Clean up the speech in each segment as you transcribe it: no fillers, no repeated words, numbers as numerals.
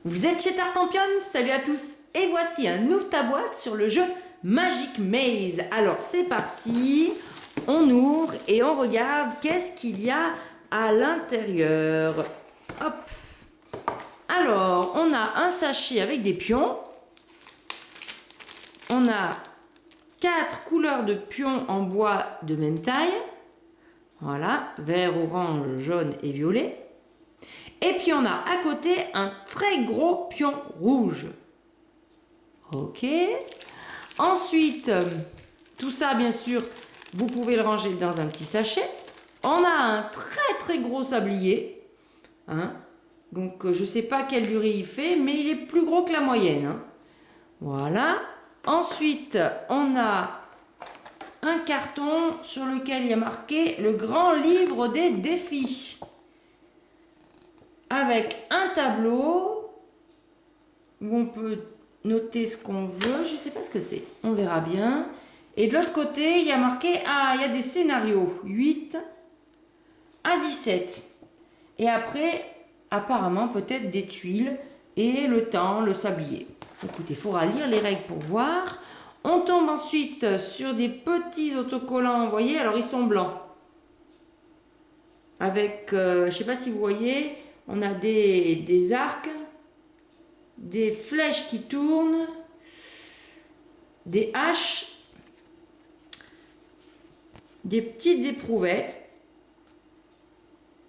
Vous êtes chez Tartampion, salut à tous. Et voici un ouvre ta boîte sur le jeu Magic Maze. Alors c'est parti, on ouvre et on regarde qu'est-ce qu'il y a à l'intérieur. Hop. Alors on a un sachet avec des pions. On a 4 couleurs de pions en bois de même taille. Voilà, vert, orange, jaune et violet. Et puis on a à côté un très gros pion rouge. Ok. Ensuite, tout ça bien sûr, vous pouvez le ranger dans un petit sachet. On a un très gros sablier. Hein. Donc je ne sais pas quelle durée il fait, mais il est plus gros que la moyenne. Hein. Voilà. Ensuite, on a un carton sur lequel il y a marqué le grand livre des défis. Avec un tableau où on peut noter ce qu'on veut. Je ne sais pas ce que c'est. On verra bien. Et de l'autre côté, il y a marqué, il y a des scénarios. 8 à 17. Et après, apparemment, peut-être des tuiles et le temps, le sablier. Écoutez, il faudra lire les règles pour voir. On tombe ensuite sur des petits autocollants, vous voyez, alors ils sont blancs. Avec, je ne sais pas si vous voyez, on a des arcs, des flèches qui tournent, des haches, des petites éprouvettes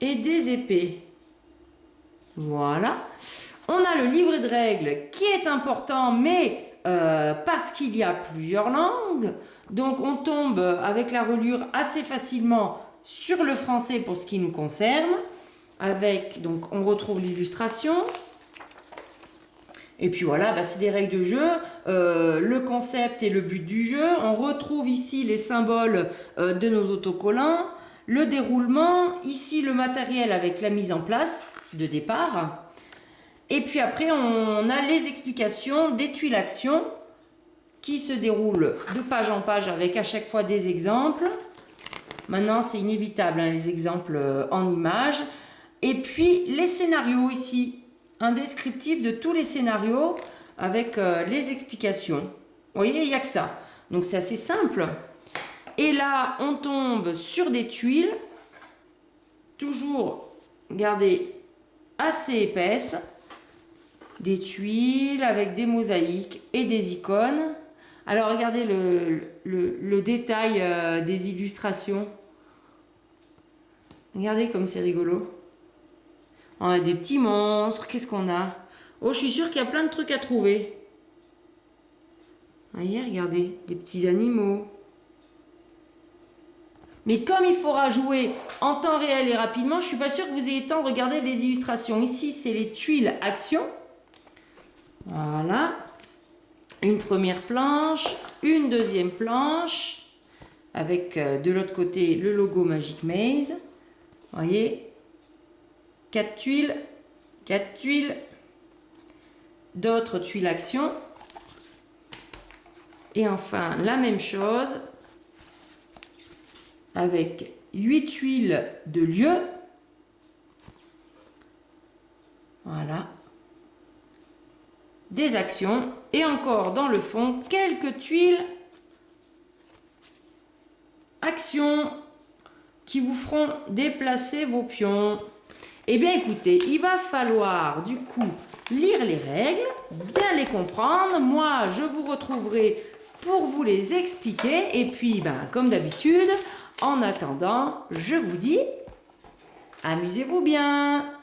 et des épées. Voilà. On a le livret de règles qui est important, mais parce qu'il y a plusieurs langues. Donc on tombe avec la reliure assez facilement sur le français pour ce qui nous concerne. Avec, donc on retrouve l'illustration. Et puis voilà, c'est des règles de jeu, le concept et le but du jeu. On retrouve ici les symboles de nos autocollants, le déroulement, ici le matériel avec la mise en place de départ. Et puis après, on a les explications des tuiles actions qui se déroulent de page en page avec à chaque fois des exemples. Maintenant, c'est inévitable, hein, les exemples en images. Et puis, les scénarios ici. Un descriptif de tous les scénarios avec les explications. Vous voyez, il n'y a que ça. Donc, c'est assez simple. Et là, on tombe sur des tuiles. Toujours, regardez, assez épaisses. Des tuiles avec des mosaïques et des icônes. Alors regardez le détail des illustrations. Regardez comme c'est rigolo. On a des petits monstres. Qu'est-ce qu'on a? Oh, je suis sûre qu'il y a plein de trucs à trouver. Voyez, regardez, des petits animaux. Mais comme il faudra jouer en temps réel et rapidement, je ne suis pas sûre que vous ayez le temps de regarder les illustrations. Ici, c'est les tuiles action. Voilà, une première planche, une deuxième planche, avec de l'autre côté le logo Magic Maze. Vous voyez, 4 tuiles, d'autres tuiles action. Et enfin, la même chose, avec 8 tuiles de lieu. Voilà. Des actions et encore dans le fond quelques tuiles actions qui vous feront déplacer vos pions. Eh bien écoutez, il va falloir du coup lire les règles, bien les comprendre. Moi je vous retrouverai pour vous les expliquer et puis comme d'habitude, en attendant, je vous dis amusez-vous bien.